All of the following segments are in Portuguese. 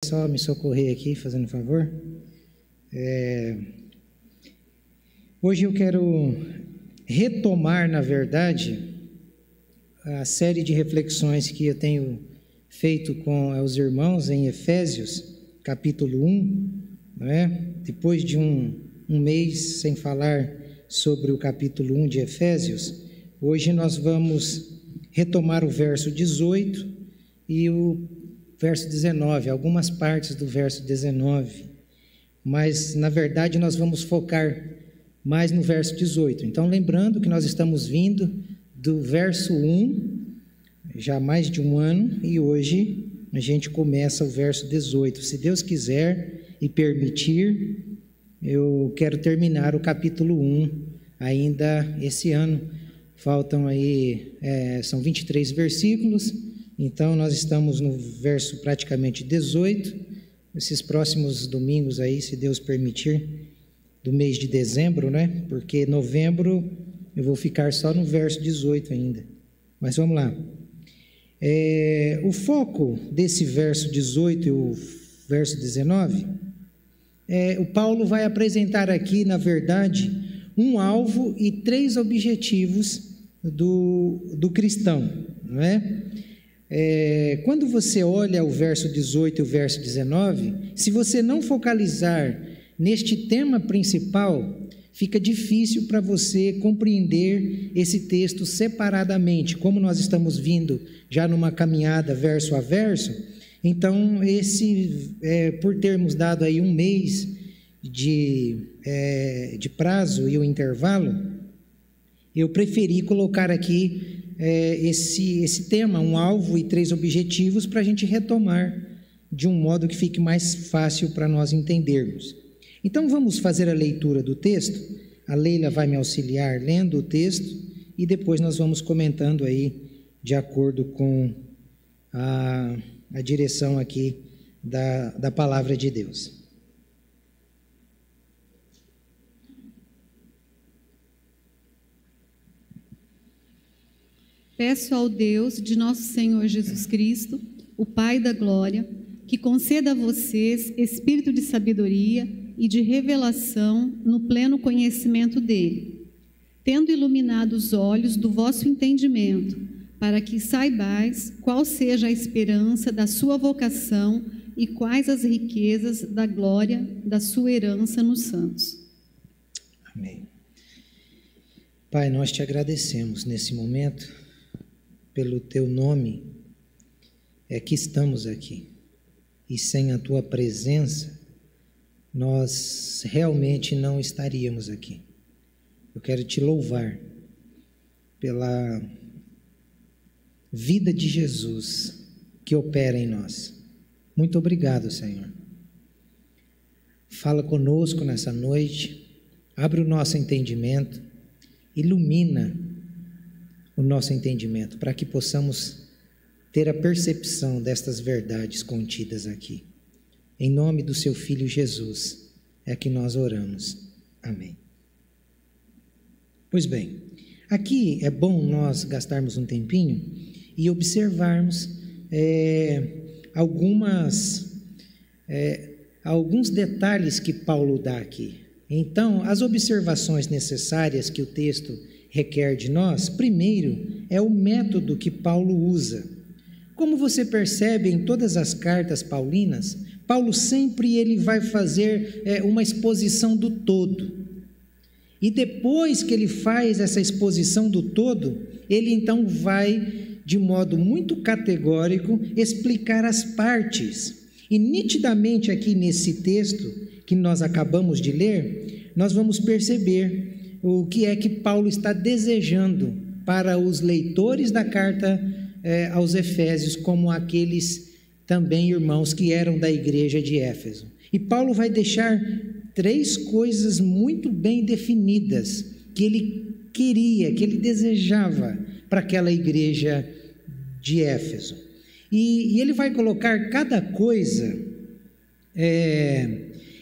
só me socorrer aqui, fazendo um favor. Hoje eu quero retomar, na verdade, a série de reflexões que eu tenho feito com os irmãos em Efésios, capítulo 1, não é? Depois de um mês sem falar sobre o capítulo 1 de Efésios, hoje nós vamos retomar o verso 18 e o verso 19, algumas partes do verso 19, mas na verdade nós vamos focar mais no verso 18. Então, lembrando que nós estamos vindo do verso 1, já há mais de um ano, e hoje a gente começa o verso 18. Se Deus quiser e permitir, eu quero terminar o capítulo 1 ainda esse ano. Faltam aí, são 23 versículos, então nós estamos no verso praticamente 18. Esses próximos domingos aí, se Deus permitir, do mês de dezembro, né? Porque novembro eu vou ficar só no verso 18 ainda. Mas vamos lá. O foco desse verso 18 e o verso 19, o Paulo vai apresentar aqui, na verdade, um alvo e 3 objetivos do cristão, não é? Quando você olha o verso 18 e o verso 19, se você não focalizar neste tema principal, fica difícil para você compreender esse texto separadamente, como nós estamos vindo já numa caminhada verso a verso. Então, por termos dado aí um mês de prazo e o intervalo, eu preferi colocar aqui esse tema, um alvo e 3 objetivos, para a gente retomar de um modo que fique mais fácil para nós entendermos. Então, vamos fazer a leitura do texto. A Leila vai me auxiliar lendo o texto e depois nós vamos comentando aí de acordo com a direção aqui da palavra de Deus. Peço ao Deus de nosso Senhor Jesus Cristo, o Pai da glória, que conceda a vocês espírito de sabedoria e de revelação no pleno conhecimento dele, tendo iluminado os olhos do vosso entendimento, para que saibais qual seja a esperança da sua vocação e quais as riquezas da glória da sua herança nos santos. Amém. Pai, nós te agradecemos nesse momento, pelo teu nome, que estamos aqui, e sem a tua presença, nós realmente não estaríamos aqui. Eu quero te louvar pela vida de Jesus que opera em nós. Muito obrigado, Senhor. Fala conosco nessa noite, abre o nosso entendimento, ilumina o nosso entendimento, para que possamos ter a percepção destas verdades contidas aqui. Em nome do seu Filho Jesus, é que nós oramos. Amém. Pois bem, aqui é bom nós gastarmos um tempinho e observarmos alguns detalhes que Paulo dá aqui. Então, as observações necessárias que o texto requer de nós, primeiro, é o método que Paulo usa. Como você percebe em todas as cartas paulinas, Paulo sempre ele vai fazer uma exposição do todo. E depois que ele faz essa exposição do todo, ele então vai, de modo muito categórico, explicar as partes. E nitidamente aqui nesse texto que nós acabamos de ler, nós vamos perceber o que é que Paulo está desejando para os leitores da carta aos Efésios, como aqueles também irmãos que eram da igreja de Éfeso. E Paulo vai deixar 3 coisas muito bem definidas que ele queria, que ele desejava para aquela igreja de Éfeso. E ele vai colocar cada coisa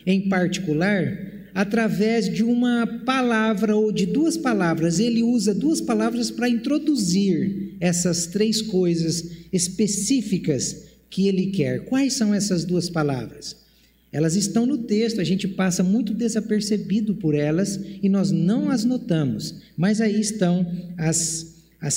em particular através de uma palavra ou de 2 palavras. Ele usa 2 palavras para introduzir essas 3 coisas específicas que ele quer. Quais são essas duas palavras? Elas estão no texto, a gente passa muito desapercebido por elas e nós não as notamos, mas aí estão as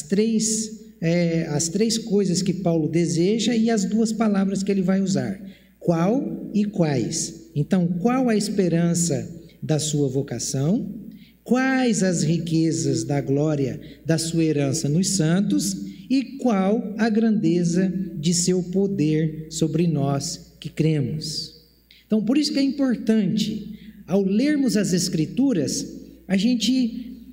três coisas que Paulo deseja e as duas palavras que ele vai usar: qual e quais. Então, qual a esperança da sua vocação? Quais as riquezas da glória da sua herança nos santos? E qual a grandeza de seu poder sobre nós que cremos? Então, por isso que é importante, ao lermos as Escrituras, a gente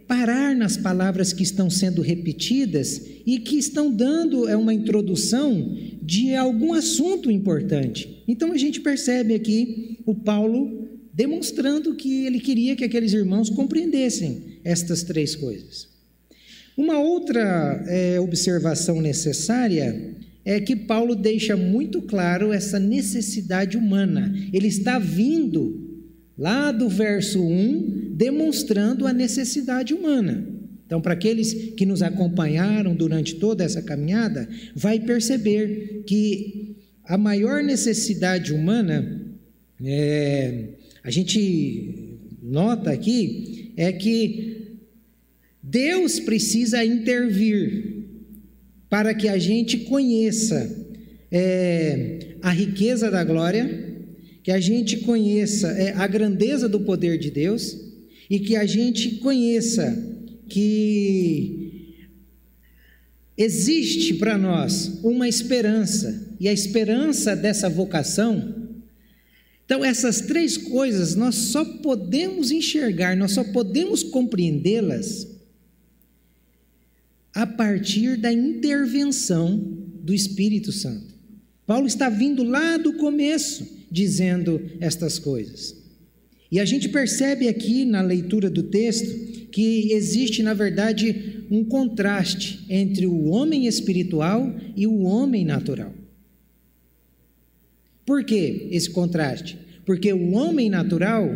parar nas palavras que estão sendo repetidas e que estão dando uma introdução de algum assunto importante. Então, a gente percebe aqui o Paulo demonstrando que ele queria que aqueles irmãos compreendessem estas três coisas. Uma outra observação necessária é que Paulo deixa muito claro essa necessidade humana. Ele está vindo lá do verso 1, demonstrando a necessidade humana. Então, para aqueles que nos acompanharam durante toda essa caminhada, vai perceber que a maior necessidade humana, a gente nota aqui, é que Deus precisa intervir para que a gente conheça a riqueza da glória, que a gente conheça a grandeza do poder de Deus e que a gente conheça que existe para nós uma esperança, e a esperança dessa vocação. Então, essas três coisas nós só podemos enxergar, nós só podemos compreendê-las a partir da intervenção do Espírito Santo. Paulo está vindo lá do começo dizendo estas coisas. E a gente percebe aqui na leitura do texto que existe, na verdade, um contraste entre o homem espiritual e o homem natural. Por que esse contraste? Porque o homem natural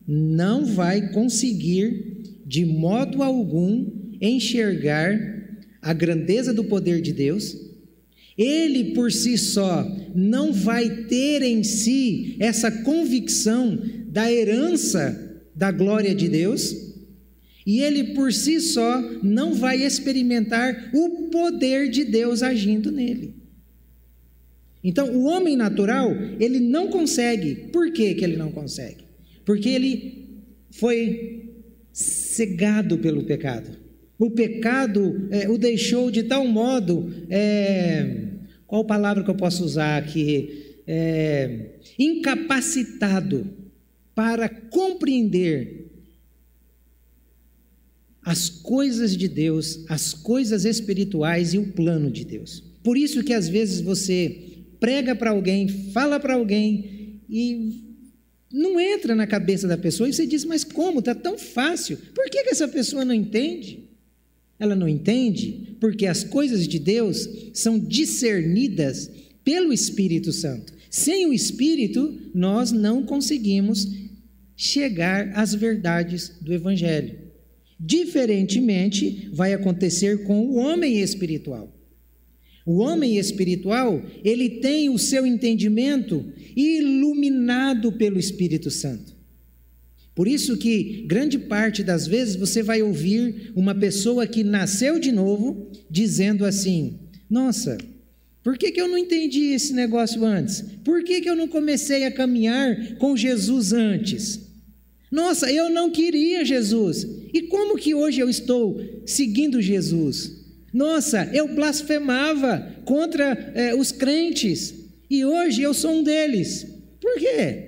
não vai conseguir, de modo algum, enxergar a grandeza do poder de Deus. Ele por si só não vai ter em si essa convicção da herança da glória de Deus, e ele por si só não vai experimentar o poder de Deus agindo nele. Então, o homem natural, ele não consegue. Por que ele não consegue? Porque ele foi cegado pelo pecado. O pecado o deixou de tal modo, qual palavra que eu posso usar aqui? Incapacitado para compreender as coisas de Deus, as coisas espirituais e o plano de Deus. Por isso que às vezes você prega para alguém, fala para alguém e não entra na cabeça da pessoa e você diz, mas como? Está tão fácil. Por que essa pessoa não entende? Ela não entende porque as coisas de Deus são discernidas pelo Espírito Santo. Sem o Espírito, nós não conseguimos chegar às verdades do Evangelho. Diferentemente, vai acontecer com o homem espiritual. O homem espiritual, ele tem o seu entendimento iluminado pelo Espírito Santo. Por isso que, grande parte das vezes, você vai ouvir uma pessoa que nasceu de novo, dizendo assim, nossa, por que eu não entendi esse negócio antes? Por que eu não comecei a caminhar com Jesus antes? Nossa, eu não queria Jesus. E como que hoje eu estou seguindo Jesus? Nossa, eu blasfemava contra os crentes e hoje eu sou um deles. Por quê?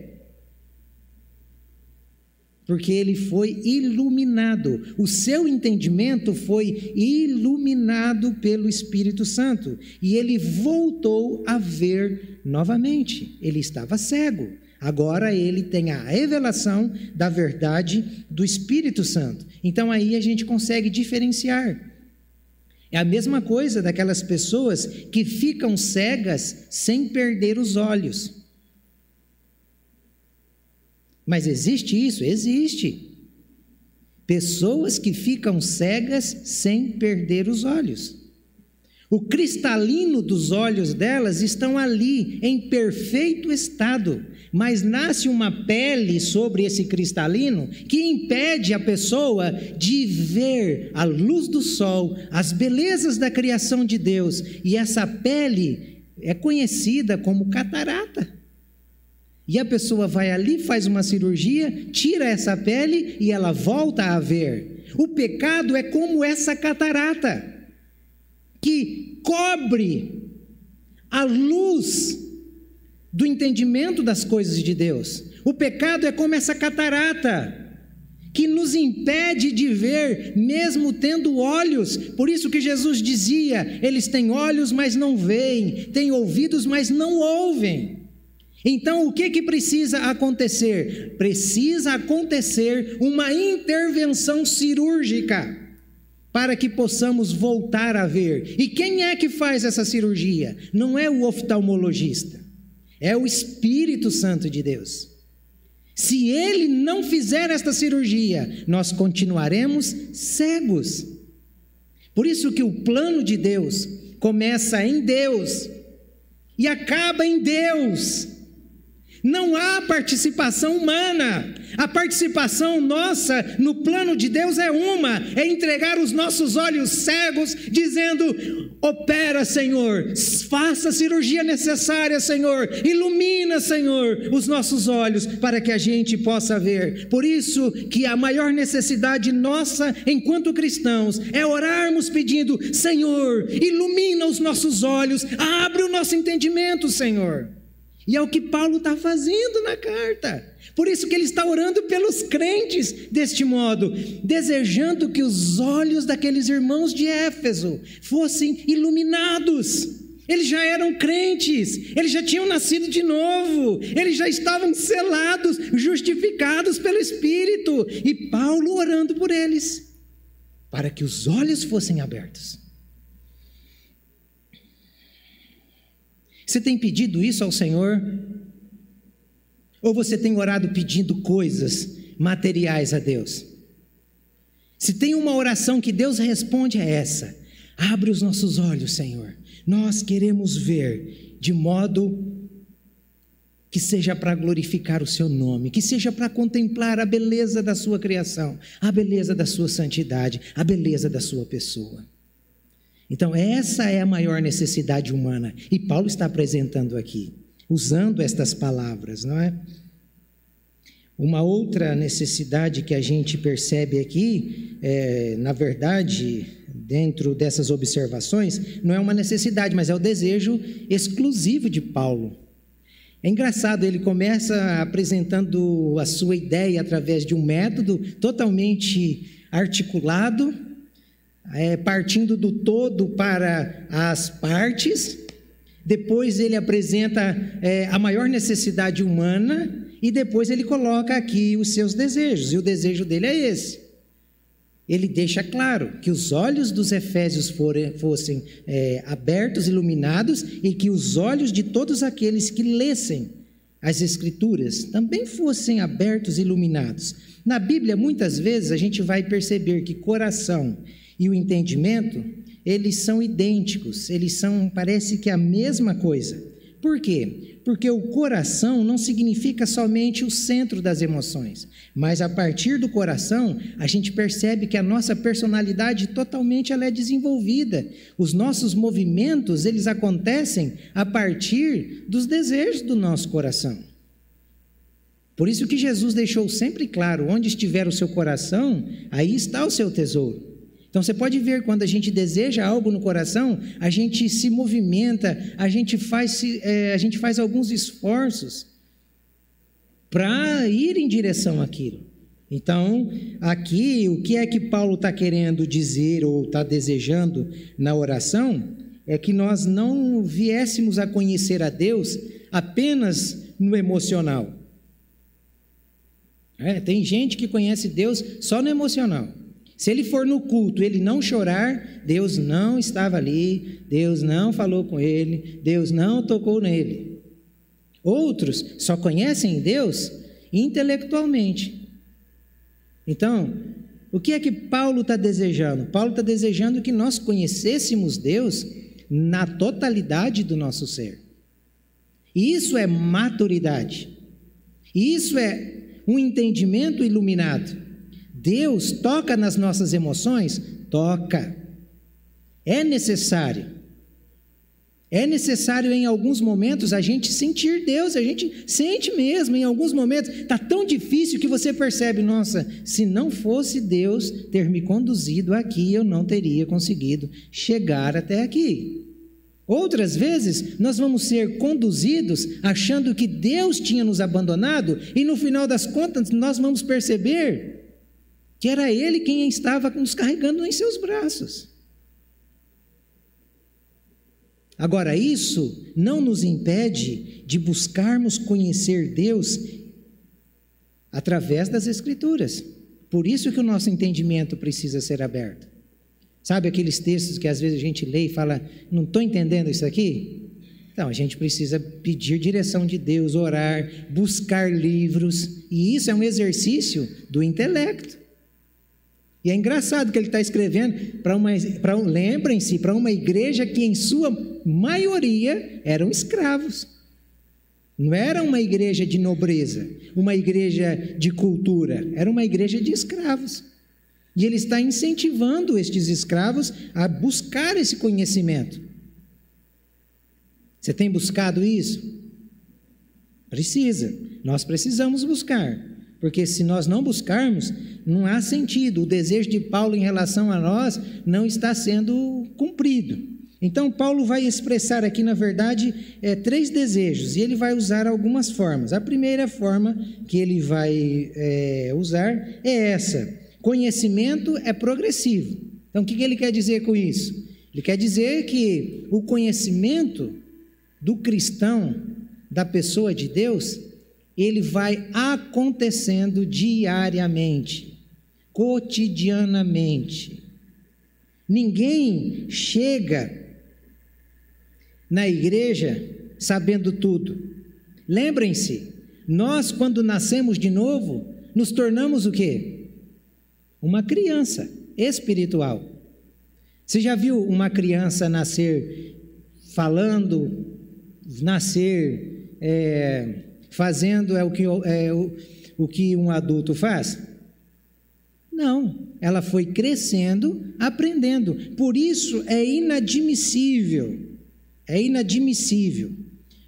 Porque ele foi iluminado, o seu entendimento foi iluminado pelo Espírito Santo e ele voltou a ver novamente. Ele estava cego, agora ele tem a revelação da verdade do Espírito Santo. Então aí a gente consegue diferenciar. É a mesma coisa daquelas pessoas que ficam cegas sem perder os olhos. Mas existe isso? Existe. Pessoas que ficam cegas sem perder os olhos. O cristalino dos olhos delas estão ali, em perfeito estado, mas nasce uma pele sobre esse cristalino que impede a pessoa de ver a luz do sol, as belezas da criação de Deus, e essa pele é conhecida como catarata. E a pessoa vai ali, faz uma cirurgia, tira essa pele e ela volta a ver. O pecado é como essa catarata, que cobre a luz do entendimento das coisas de Deus. O pecado é como essa catarata, que nos impede de ver, mesmo tendo olhos. Por isso que Jesus dizia, eles têm olhos, mas não veem, têm ouvidos, mas não ouvem. Então, o que precisa acontecer? Precisa acontecer uma intervenção cirúrgica para que possamos voltar a ver. E quem é que faz essa cirurgia? Não é o oftalmologista, é o Espírito Santo de Deus. Se ele não fizer esta cirurgia, nós continuaremos cegos. Por isso que o plano de Deus começa em Deus e acaba em Deus. Não há participação humana. A participação nossa no plano de Deus é é entregar os nossos olhos cegos, dizendo: opera, Senhor, faça a cirurgia necessária, Senhor, ilumina, Senhor, os nossos olhos para que a gente possa ver. Por isso que a maior necessidade nossa enquanto cristãos é orarmos pedindo: Senhor, ilumina os nossos olhos, abre o nosso entendimento, Senhor. E é o que Paulo está fazendo na carta. Por isso que ele está orando pelos crentes deste modo, desejando que os olhos daqueles irmãos de Éfeso fossem iluminados. Eles já eram crentes, eles já tinham nascido de novo, eles já estavam selados, justificados pelo Espírito. E Paulo orando por eles, para que os olhos fossem abertos. Você tem pedido isso ao Senhor? Ou você tem orado pedindo coisas materiais a Deus? Se tem uma oração que Deus responde, é essa: abre os nossos olhos, Senhor. Nós queremos ver de modo que seja para glorificar o seu nome, que seja para contemplar a beleza da sua criação, a beleza da sua santidade, a beleza da sua pessoa. Então, essa é a maior necessidade humana, e Paulo está apresentando aqui, usando estas palavras, não é? Uma outra necessidade que a gente percebe aqui, na verdade, dentro dessas observações, não é uma necessidade, mas é o desejo exclusivo de Paulo. É engraçado, ele começa apresentando a sua ideia através de um método totalmente articulado, partindo do todo para as partes. Depois ele apresenta a maior necessidade humana, e depois ele coloca aqui os seus desejos, e o desejo dele é esse. Ele deixa claro que os olhos dos efésios fossem abertos, iluminados, e que os olhos de todos aqueles que lessem as Escrituras também fossem abertos e iluminados. Na Bíblia, muitas vezes, a gente vai perceber que coração e o entendimento, eles são idênticos, parece que a mesma coisa. Por quê? Porque o coração não significa somente o centro das emoções, mas a partir do coração, a gente percebe que a nossa personalidade totalmente ela é desenvolvida. Os nossos movimentos, eles acontecem a partir dos desejos do nosso coração. Por isso que Jesus deixou sempre claro: onde estiver o seu coração, aí está o seu tesouro. Então, você pode ver, quando a gente deseja algo no coração, a gente se movimenta, a gente faz alguns esforços para ir em direção àquilo. Então, aqui, o que é que Paulo está querendo dizer ou está desejando na oração, é que nós não viéssemos a conhecer a Deus apenas no emocional. Tem gente que conhece Deus só no emocional. Se ele for no culto e ele não chorar, Deus não estava ali, Deus não falou com ele, Deus não tocou nele. Outros só conhecem Deus intelectualmente. Então, o que é que Paulo está desejando? Paulo está desejando que nós conhecêssemos Deus na totalidade do nosso ser. E isso é maturidade. E isso é um entendimento iluminado. Deus toca nas nossas emoções? Toca. É necessário. É necessário em alguns momentos a gente sentir Deus, a gente sente mesmo em alguns momentos. Está tão difícil que você percebe, nossa, se não fosse Deus ter me conduzido aqui, eu não teria conseguido chegar até aqui. Outras vezes, nós vamos ser conduzidos achando que Deus tinha nos abandonado e no final das contas nós vamos perceber que era Ele quem estava nos carregando em seus braços. Agora, isso não nos impede de buscarmos conhecer Deus através das Escrituras. Por isso que o nosso entendimento precisa ser aberto. Sabe aqueles textos que às vezes a gente lê e fala, não estou entendendo isso aqui? Então, a gente precisa pedir direção de Deus, orar, buscar livros, e isso é um exercício do intelecto. E é engraçado que ele está escrevendo lembrem-se, para uma igreja que em sua maioria eram escravos. Não era uma igreja de nobreza, uma igreja de cultura, era uma igreja de escravos. E ele está incentivando estes escravos a buscar esse conhecimento. Você tem buscado isso? Precisa. Nós precisamos buscar. Porque se nós não buscarmos, não há sentido. O desejo de Paulo em relação a nós não está sendo cumprido. Então, Paulo vai expressar aqui, na verdade, 3 desejos. E ele vai usar algumas formas. A primeira forma que ele vai usar é essa. Conhecimento é progressivo. Então, o que ele quer dizer com isso? Ele quer dizer que o conhecimento do cristão, da pessoa de Deus, ele vai acontecendo diariamente, cotidianamente. Ninguém chega na igreja sabendo tudo. Lembrem-se, nós quando nascemos de novo, nos tornamos o quê? Uma criança espiritual. Você já viu uma criança nascer falando, nascer fazendo o que um adulto faz? Não, ela foi crescendo, aprendendo. Por isso é inadmissível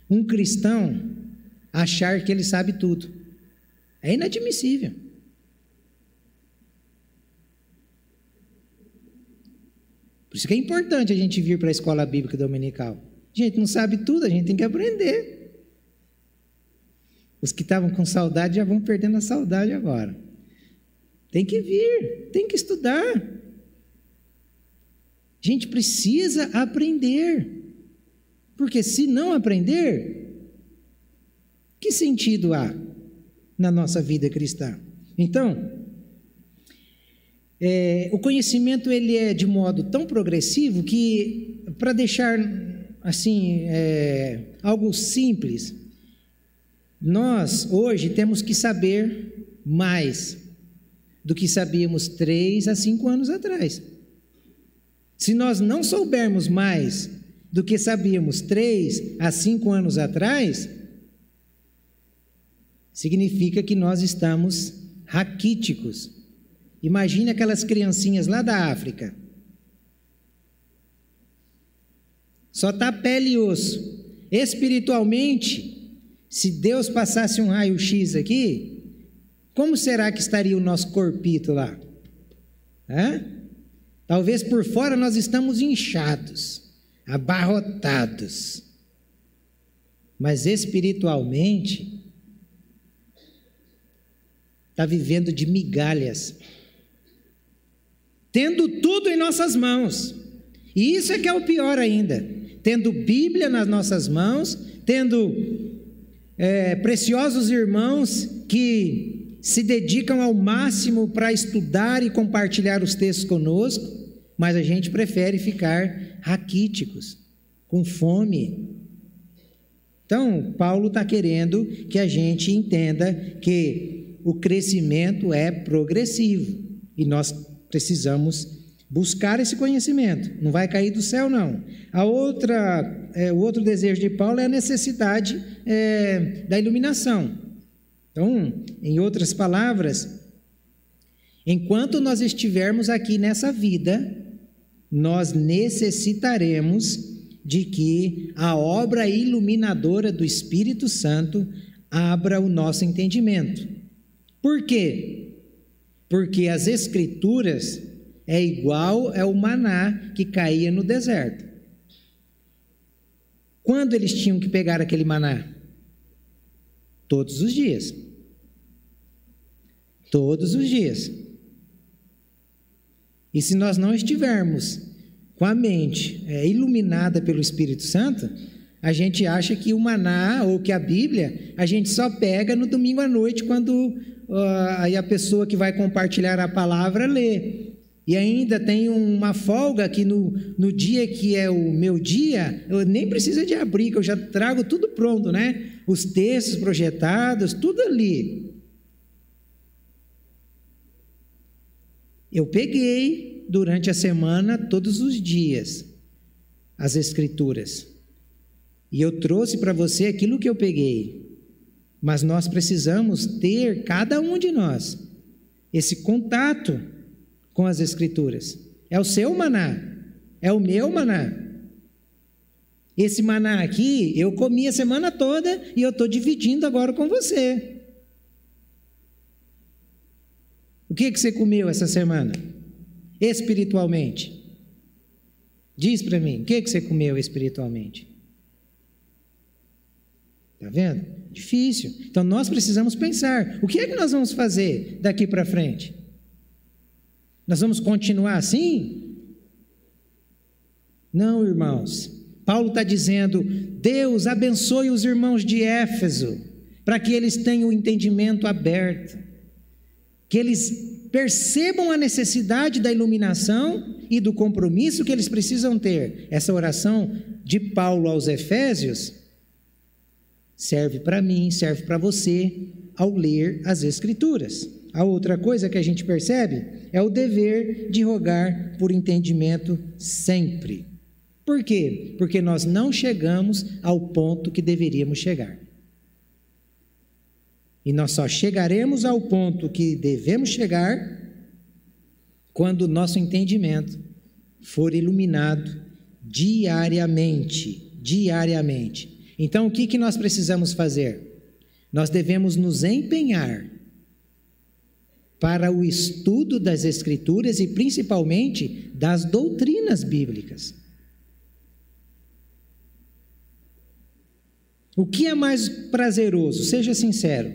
um cristão achar que ele sabe tudo. É inadmissível. Por isso que é importante a gente vir para a escola bíblica dominical. A gente não sabe tudo, a gente tem que aprender. Os que estavam com saudade já vão perdendo a saudade agora. Tem que vir, tem que estudar. A gente precisa aprender. Porque se não aprender, que sentido há na nossa vida cristã? Então, o conhecimento ele é de modo tão progressivo que, para deixar assim algo simples, nós hoje temos que saber mais do que sabíamos 3 a 5 anos atrás. Se nós não soubermos mais do que sabíamos 3 a 5 anos atrás, significa que nós estamos raquíticos. Imagine aquelas criancinhas lá da África. Só está pele e osso. Espiritualmente, se Deus passasse um raio-x aqui, como será que estaria o nosso corpito lá? Talvez por fora nós estamos inchados, abarrotados. Mas espiritualmente, está vivendo de migalhas. Tendo tudo em nossas mãos, e isso é que é o pior ainda, tendo Bíblia nas nossas mãos, tendo preciosos irmãos que se dedicam ao máximo para estudar e compartilhar os textos conosco, mas a gente prefere ficar raquíticos, com fome. Então, Paulo está querendo que a gente entenda que o crescimento é progressivo, e nós precisamos Buscar esse conhecimento, não vai cair do céu, não. O outro desejo de Paulo é a necessidade da iluminação. Então, em outras palavras, enquanto nós estivermos aqui nessa vida, nós necessitaremos de que a obra iluminadora do Espírito Santo abra o nosso entendimento. Por quê? Porque as Escrituras é igual ao maná que caía no deserto. Quando eles tinham que pegar aquele maná? Todos os dias. Todos os dias. E se nós não estivermos com a mente iluminada pelo Espírito Santo, a gente acha que o maná ou que a Bíblia a gente só pega no domingo à noite, quando aí a pessoa que vai compartilhar a palavra lê. E ainda tem uma folga que no dia que é o meu dia, eu nem preciso de abrir, que eu já trago tudo pronto, né? Os textos projetados, tudo ali. Eu peguei durante a semana, todos os dias, as Escrituras. E eu trouxe para você aquilo que eu peguei. Mas nós precisamos ter, cada um de nós, esse contato com as Escrituras. É o seu maná, é o meu maná. Esse maná aqui, eu comi a semana toda e eu estou dividindo agora com você. O que você comeu essa semana? Espiritualmente. Diz para mim, o que você comeu espiritualmente? Está vendo? Difícil. Então nós precisamos pensar, o que é que nós vamos fazer daqui para frente? Nós vamos continuar assim? Não, irmãos. Paulo está dizendo, Deus abençoe os irmãos de Éfeso, para que eles tenham o entendimento aberto, que eles percebam a necessidade da iluminação e do compromisso que eles precisam ter. Essa oração de Paulo aos Efésios serve para mim, serve para você ao ler as Escrituras. A outra coisa que a gente percebe é o dever de rogar por entendimento sempre. Por quê? Porque nós não chegamos ao ponto que deveríamos chegar. E nós só chegaremos ao ponto que devemos chegar quando o nosso entendimento for iluminado diariamente. Então, o que nós precisamos fazer? Nós devemos nos empenhar para o estudo das Escrituras e principalmente das doutrinas bíblicas. O que é mais prazeroso? Seja sincero.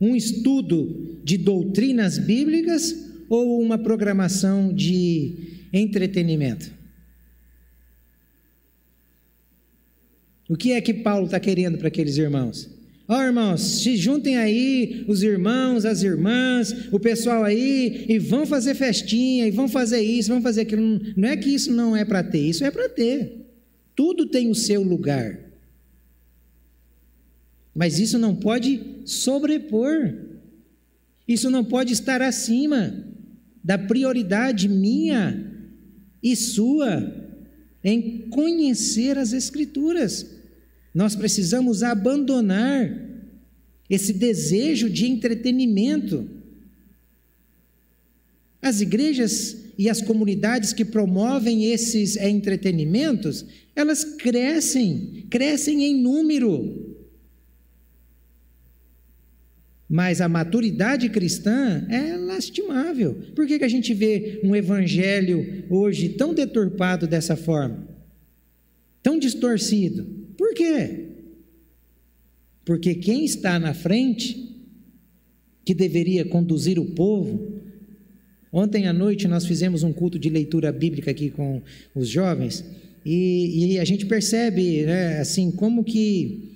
Um estudo de doutrinas bíblicas ou uma programação de entretenimento? O que é que Paulo está querendo para aqueles irmãos? Irmãos, se juntem aí os irmãos, as irmãs, o pessoal aí, e vão fazer festinha, e vão fazer isso, vão fazer aquilo. Não é que isso não é para ter, isso é para ter. Tudo tem o seu lugar. Mas isso não pode sobrepor. Isso não pode estar acima da prioridade minha e sua em conhecer as Escrituras. Nós precisamos abandonar esse desejo de entretenimento. As igrejas e as comunidades que promovem esses entretenimentos, elas crescem em número. Mas a maturidade cristã é lastimável. Por que a gente vê um evangelho hoje tão deturpado dessa forma? Tão distorcido? Por quê? Porque quem está na frente, que deveria conduzir o povo... Ontem à noite nós fizemos um culto de leitura bíblica aqui com os jovens, e a gente percebe, né, assim, como que...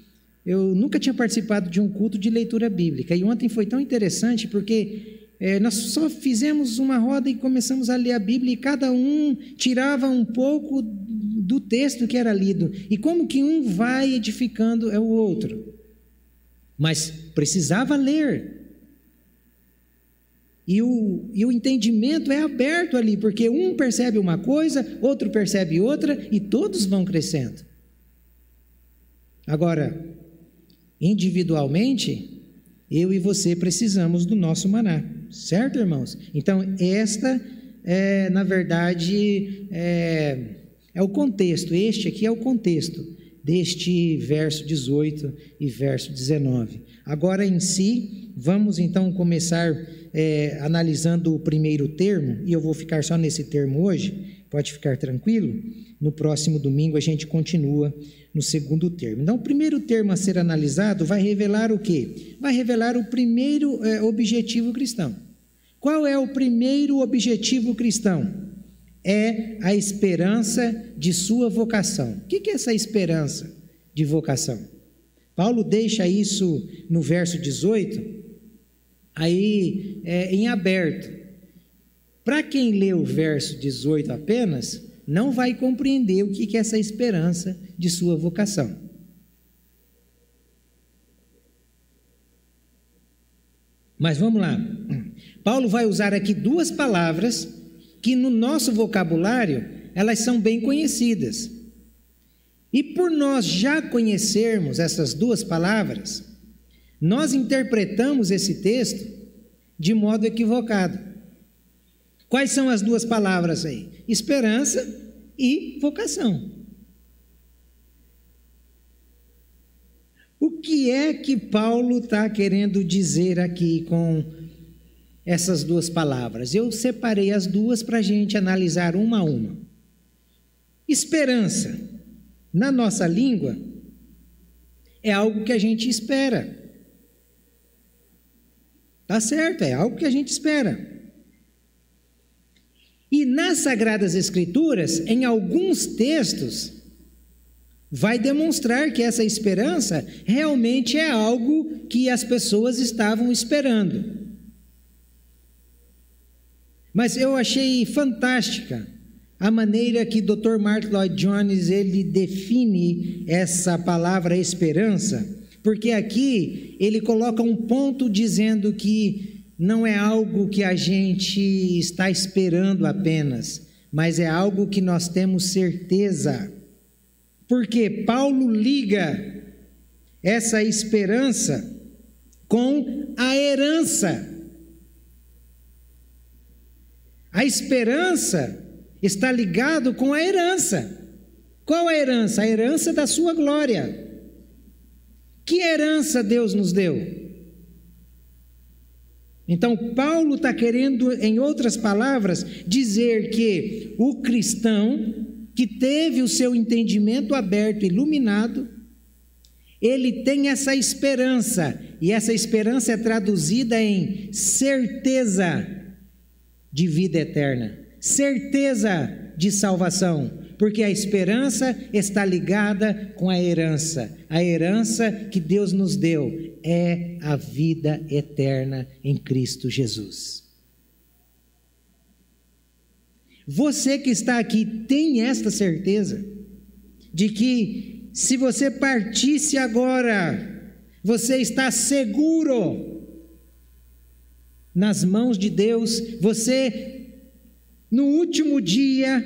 Eu nunca tinha participado de um culto de leitura bíblica, e ontem foi tão interessante, porque nós só fizemos uma roda e começamos a ler a Bíblia, e cada um tirava um pouco do texto que era lido, e como que um vai edificando o outro. Mas precisava ler. E o entendimento é aberto ali, porque um percebe uma coisa, outro percebe outra, e todos vão crescendo. Agora, individualmente, eu e você precisamos do nosso maná, certo, irmãos? Então, esta na verdade, é o contexto, este aqui é o contexto deste verso 18 e verso 19. Agora, em si, vamos então começar analisando o primeiro termo, e eu vou ficar só nesse termo hoje, pode ficar tranquilo. No próximo domingo a gente continua no segundo termo. Então, o primeiro termo a ser analisado vai revelar o quê? Vai revelar o primeiro objetivo cristão. Qual é o primeiro objetivo cristão? É a esperança de sua vocação. O que é essa esperança de vocação? Paulo deixa isso no verso 18, aí em aberto. Para quem lê o verso 18 apenas, não vai compreender o que é essa esperança de sua vocação. Mas vamos lá. Paulo vai usar aqui duas palavras que no nosso vocabulário elas são bem conhecidas. E por nós já conhecermos essas duas palavras, nós interpretamos esse texto de modo equivocado. Quais são as duas palavras aí? Esperança e vocação. O que é que Paulo está querendo dizer aqui com essas duas palavras? Eu separei as duas para a gente analisar uma a uma. Esperança, na nossa língua, é algo que a gente espera. Tá certo, é algo que a gente espera. E nas Sagradas Escrituras, em alguns textos, vai demonstrar que essa esperança realmente é algo que as pessoas estavam esperando. Mas eu achei fantástica a maneira que Dr. Martyn Lloyd-Jones ele define essa palavra esperança, porque aqui ele coloca um ponto dizendo que não é algo que a gente está esperando apenas, mas é algo que nós temos certeza. Porque Paulo liga essa esperança com a herança. A esperança está ligado com a herança. Qual a herança? A herança da sua glória. Que herança Deus nos deu? Então, Paulo está querendo, em outras palavras, dizer que o cristão que teve o seu entendimento aberto, iluminado, ele tem essa esperança, e essa esperança é traduzida em certeza de vida eterna, certeza de salvação, porque a esperança está ligada com a herança que Deus nos deu é a vida eterna em Cristo Jesus. Você que está aqui tem esta certeza de que se você partisse agora, você está seguro nas mãos de Deus. Você, no último dia,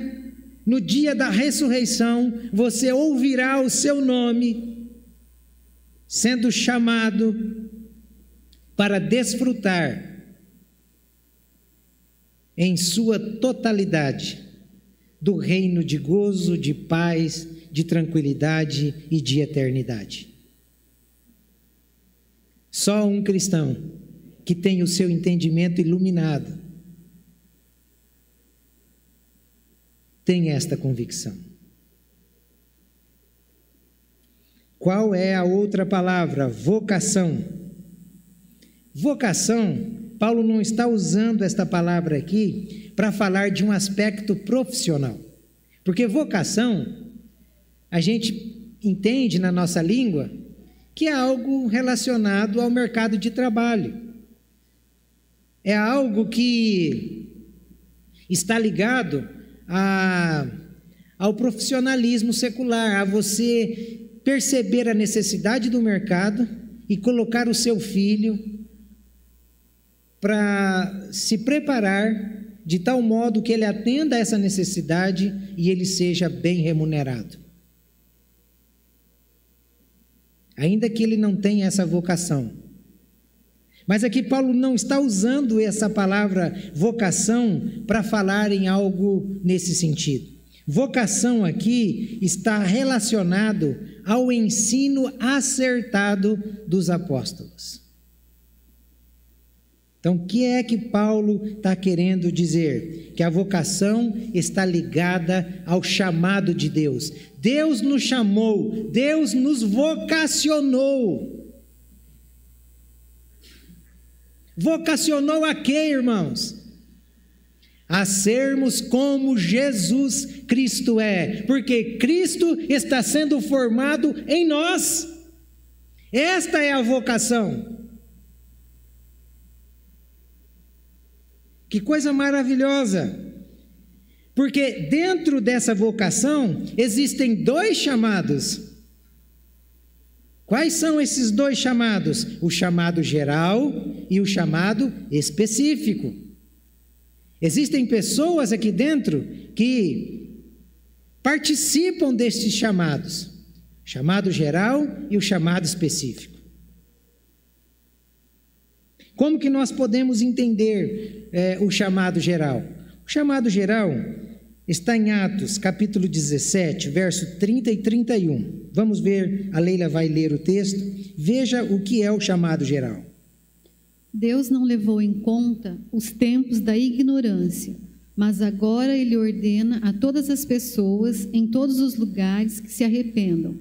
no dia da ressurreição, você ouvirá o seu nome sendo chamado para desfrutar em sua totalidade do reino de gozo, de paz, de tranquilidade e de eternidade. Só um cristão que tem o seu entendimento iluminado tem esta convicção. Qual é a outra palavra? Vocação. Vocação, Paulo não está usando esta palavra aqui para falar de um aspecto profissional, porque vocação, a gente entende na nossa língua que é algo relacionado ao mercado de trabalho, é algo que está ligado ao profissionalismo secular, a você perceber a necessidade do mercado e colocar o seu filho para se preparar de tal modo que ele atenda a essa necessidade e ele seja bem remunerado. Ainda que ele não tenha essa vocação. Mas aqui Paulo não está usando essa palavra vocação para falar em algo nesse sentido. Vocação aqui está relacionado ao ensino acertado dos apóstolos. Então, o que é que Paulo está querendo dizer? Que a vocação está ligada ao chamado de Deus. Deus nos chamou, Deus nos vocacionou. Vocacionou a quê, irmãos? A sermos como Jesus Cristo é, porque Cristo está sendo formado em nós. Esta é a vocação. Que coisa maravilhosa! Porque dentro dessa vocação existem dois chamados. Quais são esses dois chamados? O chamado geral e o chamado específico. Existem pessoas aqui dentro que participam destes chamados, o chamado geral e o chamado específico. Como que nós podemos entender o chamado geral? O chamado geral está em Atos, capítulo 17, verso 30 e 31. Vamos ver, a Leila vai ler o texto. Veja o que é o chamado geral. Deus não levou em conta os tempos da ignorância, mas agora Ele ordena a todas as pessoas, em todos os lugares, que se arrependam.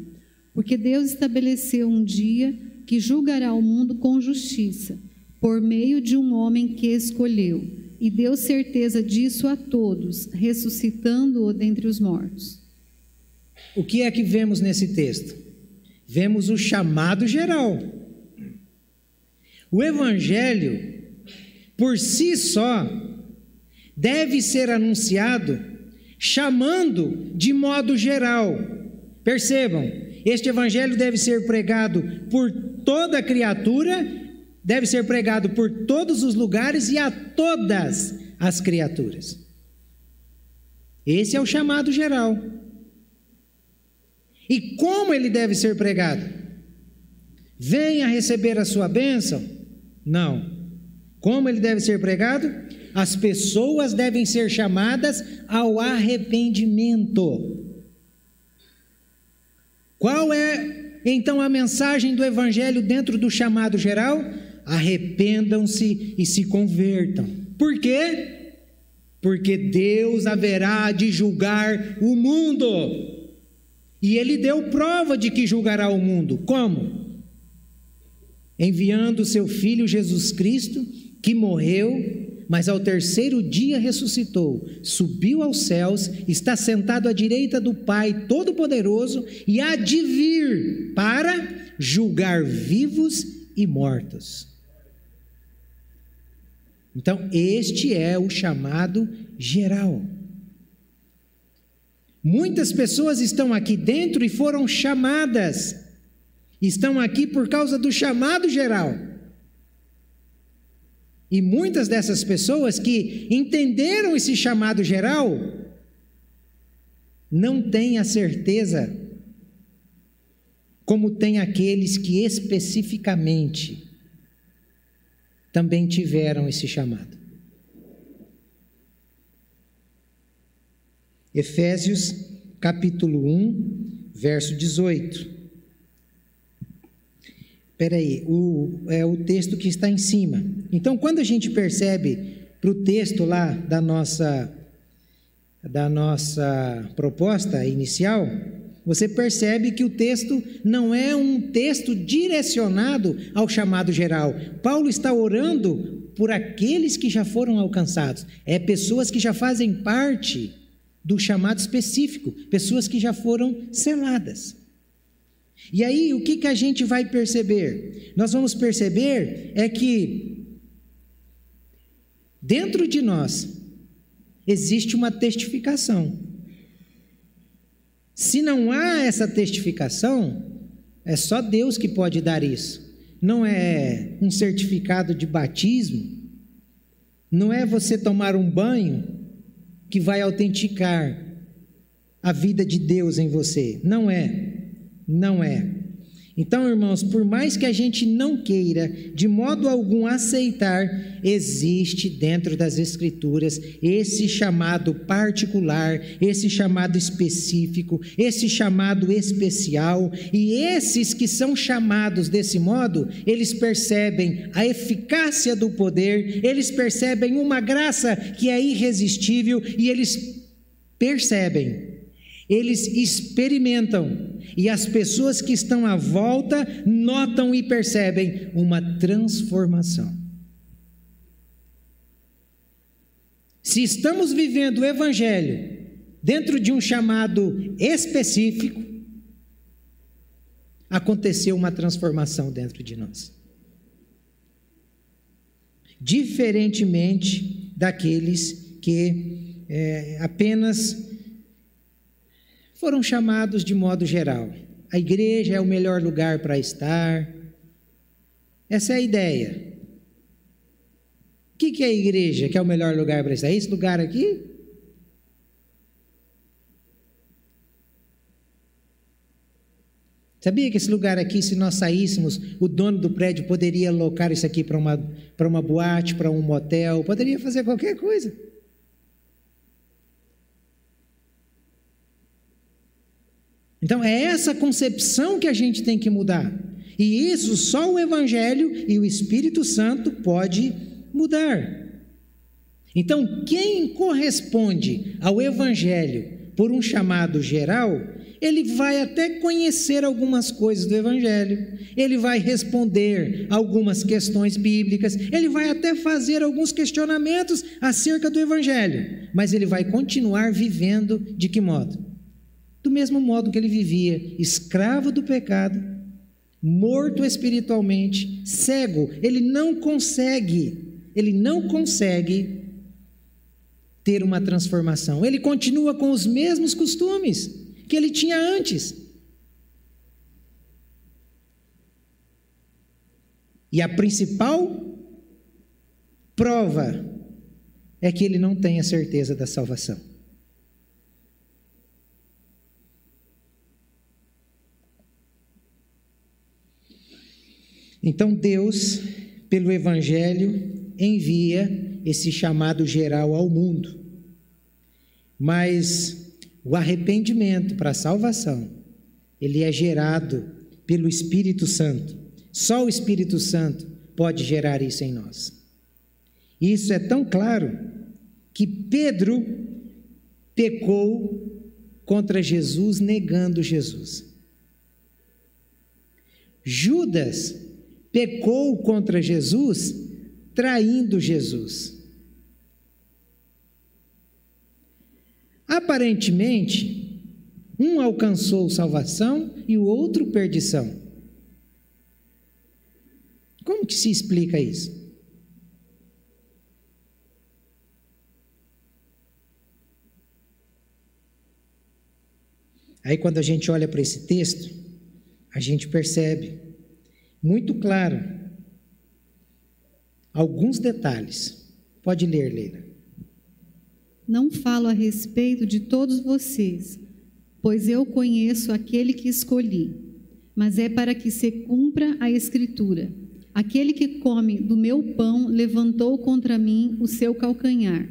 Porque Deus estabeleceu um dia que julgará o mundo com justiça, por meio de um homem que escolheu, e deu certeza disso a todos, ressuscitando-o dentre os mortos. O que é que vemos nesse texto? Vemos o chamado geral. O evangelho, por si só, deve ser anunciado chamando de modo geral. Percebam, este evangelho deve ser pregado por toda criatura, deve ser pregado por todos os lugares e a todas as criaturas. Esse é o chamado geral. E como ele deve ser pregado? Venha receber a sua bênção? Não. Como ele deve ser pregado? As pessoas devem ser chamadas ao arrependimento. Qual é, então, a mensagem do evangelho dentro do chamado geral? Arrependam-se e se convertam. Por quê? Porque Deus haverá de julgar o mundo. E Ele deu prova de que julgará o mundo. Como? Enviando o seu Filho Jesus Cristo, que morreu, mas ao terceiro dia ressuscitou, subiu aos céus, está sentado à direita do Pai Todo-Poderoso e há de vir para julgar vivos e mortos. Então, este é o chamado geral. Muitas pessoas estão aqui dentro e foram chamadas. Estão aqui por causa do chamado geral. E muitas dessas pessoas que entenderam esse chamado geral, não têm a certeza, como tem aqueles que especificamente também tiveram esse chamado. Efésios, capítulo 1, verso 18. Espera aí, é o texto que está em cima. Então, quando a gente percebe para o texto lá da nossa proposta inicial, você percebe que o texto não é um texto direcionado ao chamado geral. Paulo está orando por aqueles que já foram alcançados. É pessoas que já fazem parte do chamado específico, pessoas que já foram seladas. E aí, o que a gente vai perceber? Nós vamos perceber é que dentro de nós existe uma testificação. Se não há essa testificação, é só Deus que pode dar isso. Não é um certificado de batismo, Não é você tomar um banho que vai autenticar a vida de Deus em você. Não é. Não é. Então, irmãos, por mais que a gente não queira de modo algum aceitar, existe dentro das Escrituras esse chamado particular, esse chamado específico, esse chamado especial, e esses que são chamados desse modo, eles percebem a eficácia do poder, eles percebem uma graça que é irresistível e eles percebem, eles experimentam, e as pessoas que estão à volta notam e percebem uma transformação. Se estamos vivendo o Evangelho dentro de um chamado específico, aconteceu uma transformação dentro de nós. Diferentemente daqueles que apenas foram chamados de modo geral. A igreja é o melhor lugar para estar. Essa é a ideia. O que é a igreja que é o melhor lugar para estar? É esse lugar aqui? Sabia que esse lugar aqui, se nós saíssemos, o dono do prédio poderia alocar isso aqui para uma boate, para um motel, poderia fazer qualquer coisa. Então, é essa concepção que a gente tem que mudar. E isso só o Evangelho e o Espírito Santo pode mudar. Então, quem corresponde ao Evangelho por um chamado geral, ele vai até conhecer algumas coisas do Evangelho, ele vai responder algumas questões bíblicas, ele vai até fazer alguns questionamentos acerca do Evangelho, mas ele vai continuar vivendo de que modo? Do mesmo modo que ele vivia, escravo do pecado, morto espiritualmente, cego. Ele não consegue ter uma transformação. Ele continua com os mesmos costumes que ele tinha antes. E a principal prova é que ele não tem a certeza da salvação. Então Deus, pelo Evangelho, envia esse chamado geral ao mundo. Mas o arrependimento para a salvação, ele é gerado pelo Espírito Santo. Só o Espírito Santo pode gerar isso em nós. Isso é tão claro que Pedro pecou contra Jesus, negando Jesus. Judas pecou contra Jesus, traindo Jesus. Aparentemente, um alcançou salvação e o outro perdição. Como que se explica isso? Aí, quando a gente olha para esse texto, a gente percebe muito claro alguns detalhes. Pode ler, Leila. Não falo a respeito de todos vocês, pois eu conheço aquele que escolhi, mas é para que se cumpra a Escritura. Aquele que come do meu pão levantou contra mim o seu calcanhar.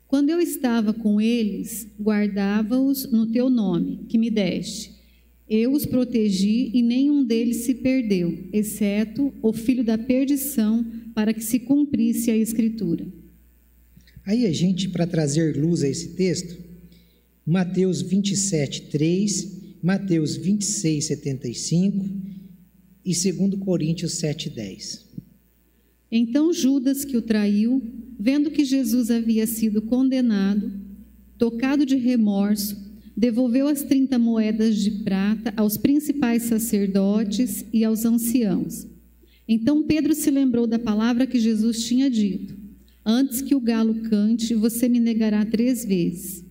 Quando eu estava com eles, guardava-os no teu nome, que me deste. Eu os protegi e nenhum deles se perdeu, exceto o filho da perdição, para que se cumprisse a Escritura. Aí a gente, para trazer luz a esse texto, Mateus 27, 3, Mateus 26, 75 e 2 Coríntios 7, 10. Então Judas, que o traiu, vendo que Jesus havia sido condenado, tocado de remorso, devolveu as 30 moedas de prata aos principais sacerdotes e aos anciãos. Então Pedro se lembrou da palavra que Jesus tinha dito: antes que o galo cante, você me negará 3 vezes.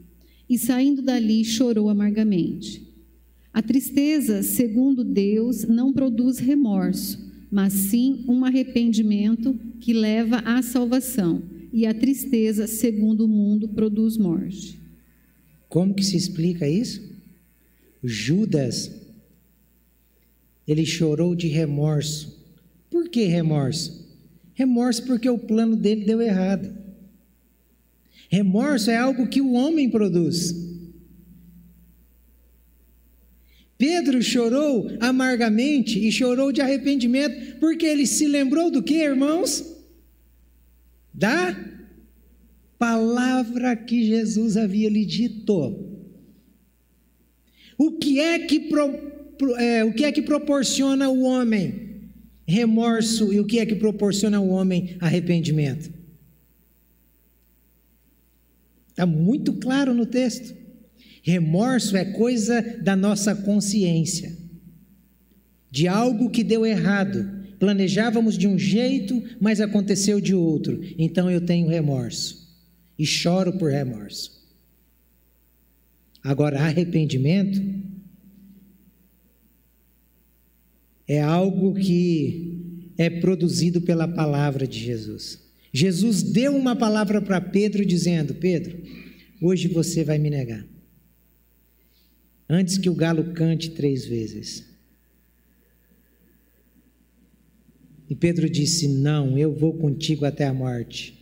E saindo dali, chorou amargamente. A tristeza, segundo Deus, não produz remorso, mas sim um arrependimento que leva à salvação, e a tristeza, segundo o mundo, produz morte. Como que se explica isso? Judas, ele chorou de remorso. Por que remorso? Remorso porque o plano dele deu errado. Remorso é algo que o homem produz. Pedro chorou amargamente e chorou de arrependimento, porque ele se lembrou do que, irmãos? Da palavra que Jesus havia lhe dito. O que é que proporciona ao homem remorso e o que é que proporciona ao homem arrependimento? Está muito claro no texto. Remorso é coisa da nossa consciência, de algo que deu errado. Planejávamos de um jeito, mas aconteceu de outro. Então eu tenho remorso e choro por remorso. Agora, arrependimento é algo que é produzido pela palavra de Jesus. Jesus deu uma palavra para Pedro dizendo: Pedro, hoje você vai me negar. Antes que o galo cante 3 vezes. E Pedro disse: não, eu vou contigo até a morte.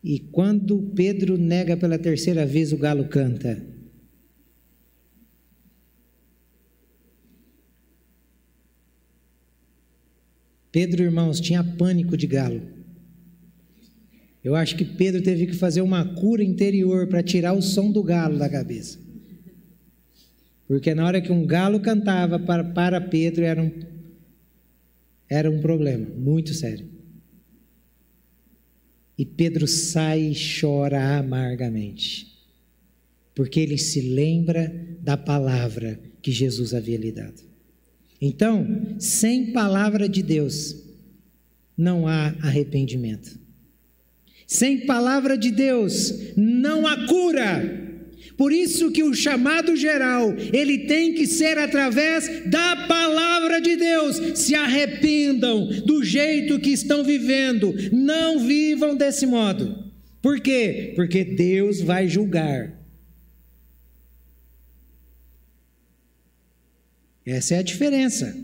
E quando Pedro nega pela 3ª vez, o galo canta. Pedro, irmãos, tinha pânico de galo. Eu acho que Pedro teve que fazer uma cura interior para tirar o som do galo da cabeça. Porque na hora que um galo cantava para Pedro era um problema muito sério. E Pedro sai e chora amargamente, porque ele se lembra da palavra que Jesus havia lhe dado. Então, sem palavra de Deus, não há arrependimento. Sem palavra de Deus, não há cura. Por isso que o chamado geral, ele tem que ser através da palavra de Deus. Se arrependam do jeito que estão vivendo, não vivam desse modo. Por quê? Porque Deus vai julgar. Essa é a diferença.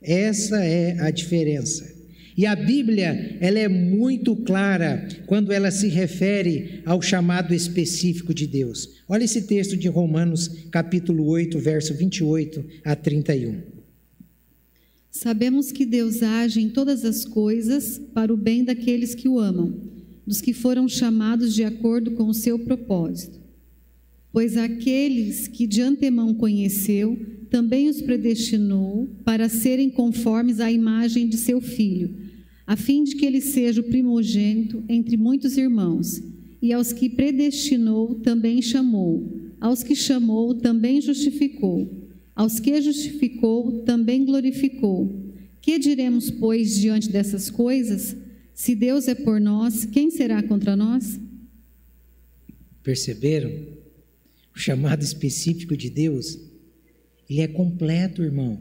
Essa é a diferença. E a Bíblia, ela é muito clara quando ela se refere ao chamado específico de Deus. Olha esse texto de Romanos, capítulo 8, verso 28 a 31. Sabemos que Deus age em todas as coisas para o bem daqueles que o amam, dos que foram chamados de acordo com o seu propósito. Pois aqueles que de antemão conheceu, também os predestinou para serem conformes à imagem de seu Filho, a fim de que ele seja o primogênito entre muitos irmãos. E aos que predestinou, também chamou. Aos que chamou, também justificou. Aos que justificou, também glorificou. Que diremos, pois, diante dessas coisas? Se Deus é por nós, quem será contra nós? Perceberam? O chamado específico de Deus, ele é completo, irmão.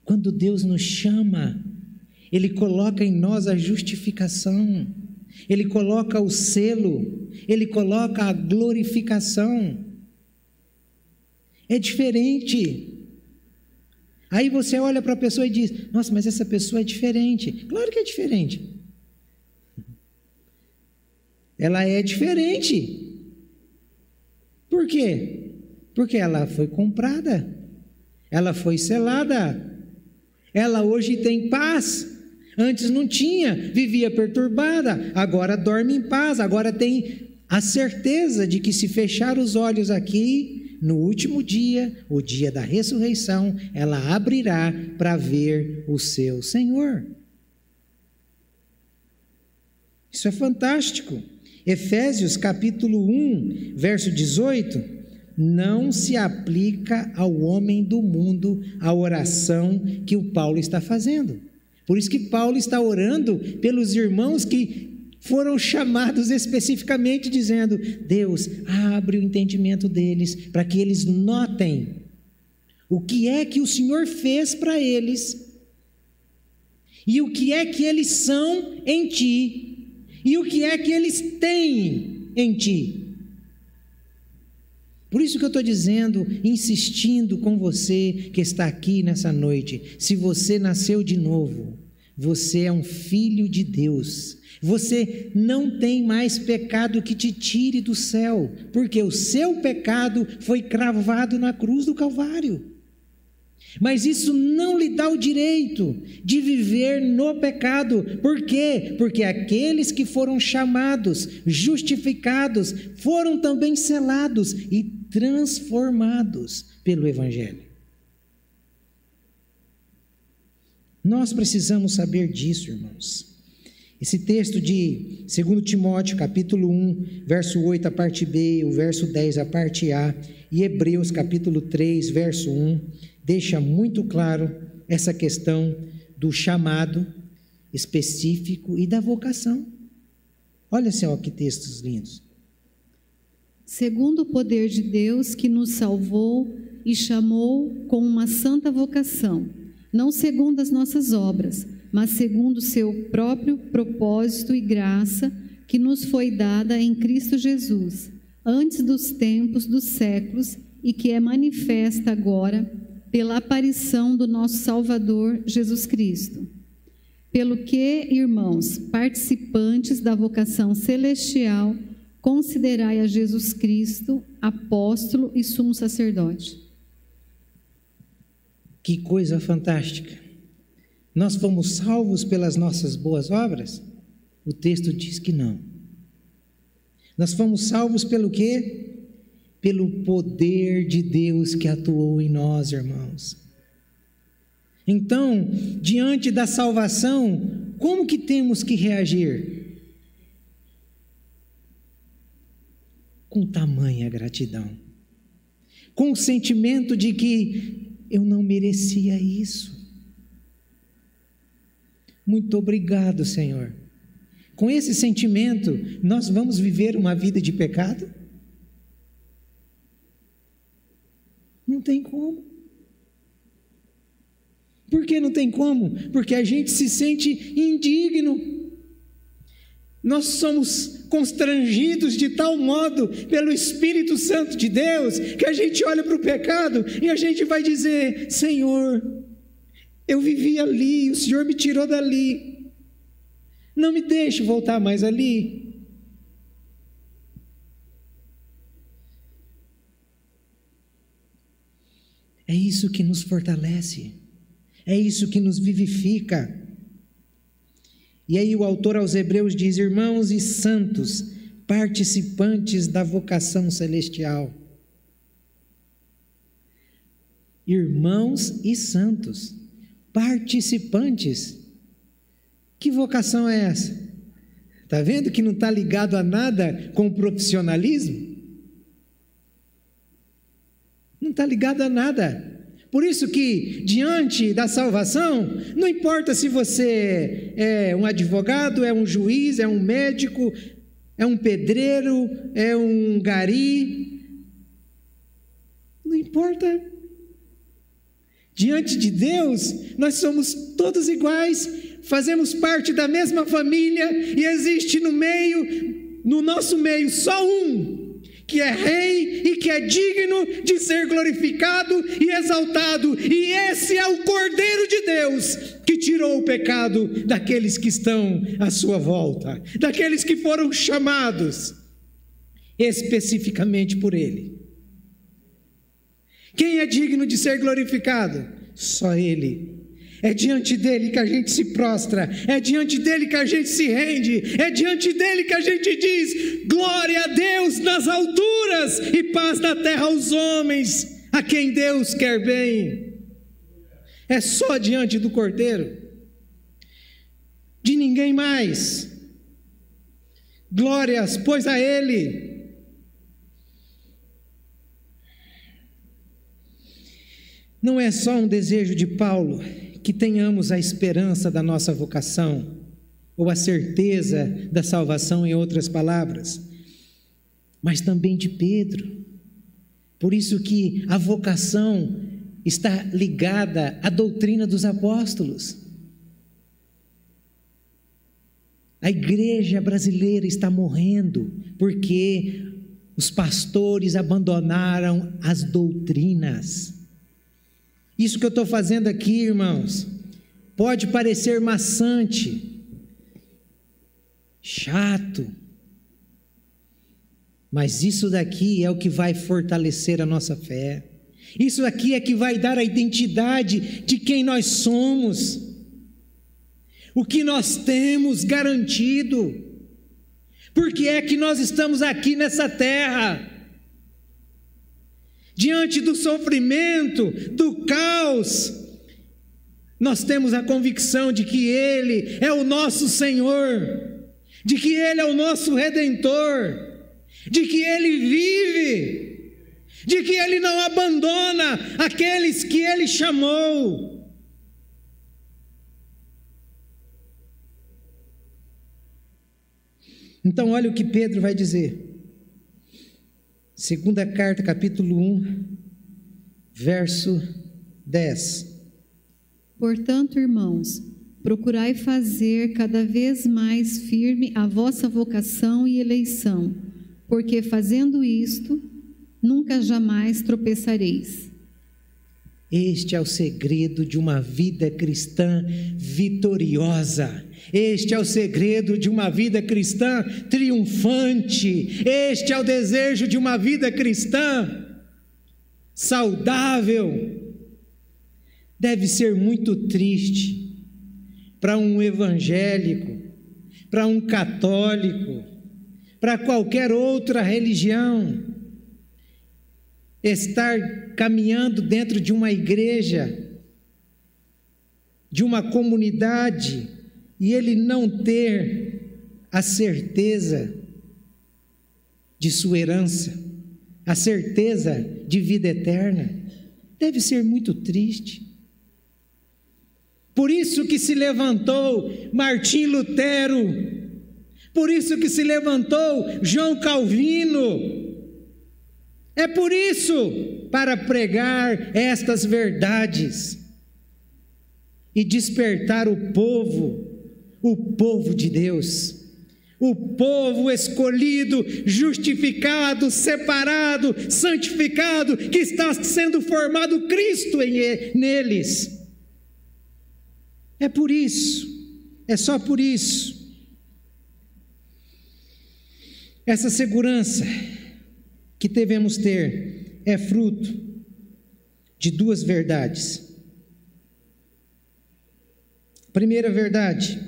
Quando Deus nos chama, Ele coloca em nós a justificação, Ele coloca o selo, Ele coloca a glorificação. É diferente. Aí você olha para a pessoa e diz: nossa, mas essa pessoa é diferente. Claro que é diferente. Ela é diferente. Por quê? Porque ela foi comprada, ela foi selada, ela hoje tem paz, antes não tinha, vivia perturbada, agora dorme em paz, agora tem a certeza de que se fechar os olhos aqui, no último dia, o dia da ressurreição, ela abrirá para ver o seu Senhor. Isso é fantástico. Efésios capítulo 1, verso 18, não se aplica ao homem do mundo a oração que o Paulo está fazendo. Por isso que Paulo está orando pelos irmãos que foram chamados especificamente, dizendo: Deus, abre o entendimento deles, para que eles notem o que é que o Senhor fez para eles e o que é que eles são em ti, e o que é que eles têm em ti. Por isso que eu estou dizendo, insistindo com você que está aqui nessa noite, se você nasceu de novo, você é um filho de Deus, você não tem mais pecado que te tire do céu, porque o seu pecado foi cravado na cruz do Calvário. Mas isso não lhe dá o direito de viver no pecado. Por quê? Porque aqueles que foram chamados, justificados, foram também selados e transformados pelo Evangelho. Nós precisamos saber disso, irmãos. Esse texto de 2 Timóteo, capítulo 1, verso 8, a parte B, o verso 10, a parte A, e Hebreus, capítulo 3, verso 1, deixa muito claro essa questão do chamado específico e da vocação. Olha só que textos lindos. Segundo o poder de Deus que nos salvou e chamou com uma santa vocação, não segundo as nossas obras, mas segundo o seu próprio propósito e graça que nos foi dada em Cristo Jesus, antes dos tempos dos séculos e que é manifesta agora pela aparição do nosso Salvador Jesus Cristo. Pelo que, irmãos, participantes da vocação celestial, considerai a Jesus Cristo, apóstolo e sumo sacerdote. Que coisa fantástica! Nós fomos salvos pelas nossas boas obras? O texto diz que não. Nós fomos salvos pelo quê? Pelo poder de Deus que atuou em nós, irmãos. Então, diante da salvação, como que temos que reagir? Com tamanha gratidão, com o sentimento de que eu não merecia isso. Muito obrigado, Senhor. Com esse sentimento, nós vamos viver uma vida de pecado? Não tem como. Por que não tem como? Porque a gente se sente indigno. Nós somos constrangidos de tal modo pelo Espírito Santo de Deus, que a gente olha para o pecado e a gente vai dizer: Senhor, eu vivi ali, o Senhor me tirou dali, não me deixe voltar mais ali. É isso que nos fortalece, é isso que nos vivifica. E aí o autor aos Hebreus diz: irmãos e santos, participantes da vocação celestial. Irmãos e santos, participantes. Que vocação é essa? Está vendo que não está ligado a nada com o profissionalismo? Não está ligado a nada. Por isso que, diante da salvação, não importa se você é um advogado, é um juiz, é um médico, é um pedreiro, é um gari, não importa. Diante de Deus, nós somos todos iguais, fazemos parte da mesma família e existe no nosso meio, só um que é rei e que é digno de ser glorificado e exaltado, e esse é o Cordeiro de Deus, que tirou o pecado daqueles que estão à sua volta, daqueles que foram chamados especificamente por Ele. Quem é digno de ser glorificado? Só Ele. É diante dele que a gente se prostra, é diante dele que a gente se rende, é diante dele que a gente diz: glória a Deus nas alturas e paz na terra aos homens, a quem Deus quer bem. É só diante do Cordeiro, de ninguém mais. Glórias, pois a Ele. Não é só um desejo de Paulo que tenhamos a esperança da nossa vocação, ou a certeza da salvação, em outras palavras, mas também de Pedro. Por isso que a vocação está ligada à doutrina dos apóstolos. A igreja brasileira está morrendo porque os pastores abandonaram as doutrinas. Isso que eu estou fazendo aqui, irmãos, pode parecer maçante, chato, mas isso daqui é o que vai fortalecer a nossa fé. Isso aqui é que vai dar a identidade de quem nós somos, o que nós temos garantido, porque é que nós estamos aqui nessa terra, diante do sofrimento, do caos. Nós temos a convicção de que Ele é o nosso Senhor, de que Ele é o nosso Redentor, de que Ele vive, de que Ele não abandona aqueles que Ele chamou. Então olha o que Pedro vai dizer, segunda carta, capítulo 1, verso 10. Portanto, irmãos, procurai fazer cada vez mais firme a vossa vocação e eleição, porque fazendo isto, nunca jamais tropeçareis. Este é o segredo de uma vida cristã vitoriosa. Este é o segredo de uma vida cristã triunfante. Este é o desejo de uma vida cristã saudável. Deve ser muito triste para um evangélico, para um católico, para qualquer outra religião, estar caminhando dentro de uma igreja, de uma comunidade, e ele não ter a certeza de sua herança, a certeza de vida eterna. Deve ser muito triste. Por isso que se levantou Martim Lutero, por isso que se levantou João Calvino. É por isso, para pregar estas verdades e despertar o povo de Deus, o povo escolhido, justificado, separado, santificado, que está sendo formado Cristo neles. É por isso, é só por isso. Essa segurança que devemos ter é fruto de duas verdades. Primeira verdade: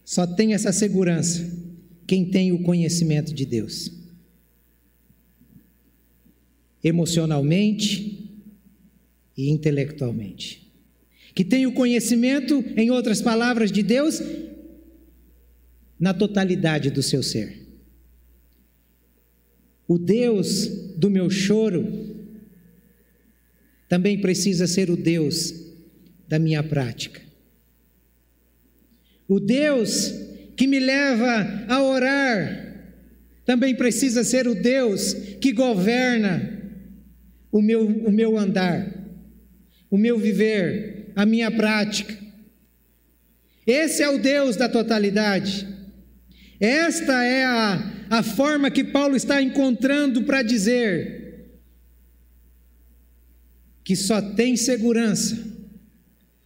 só tem essa segurança quem tem o conhecimento de Deus, emocionalmente e intelectualmente. Que tem o conhecimento, em outras palavras, de Deus na totalidade do seu ser. O Deus do meu choro também precisa ser o Deus da minha prática. O Deus que me leva a orar também precisa ser o Deus que governa o meu andar, o meu viver, a minha prática. Esse é o Deus da totalidade. Esta é a forma que Paulo está encontrando para dizer que só tem segurança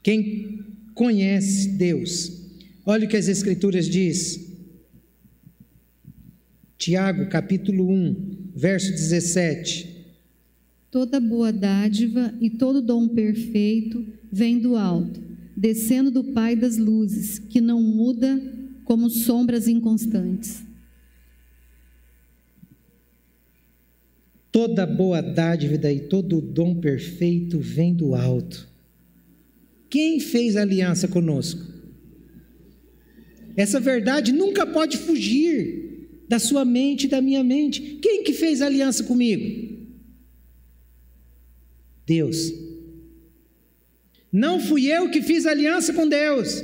quem conhece Deus. Olha o que as Escrituras diz. Tiago, capítulo 1, verso 17. Toda boa dádiva e todo dom perfeito vem do alto, descendo do Pai das luzes, que não muda como sombras inconstantes. Toda boa dádiva e todo dom perfeito vem do alto. Quem fez aliança conosco? Essa verdade nunca pode fugir da sua mente e da minha mente. Quem que fez aliança comigo? Deus. Não fui eu que fiz aliança com Deus.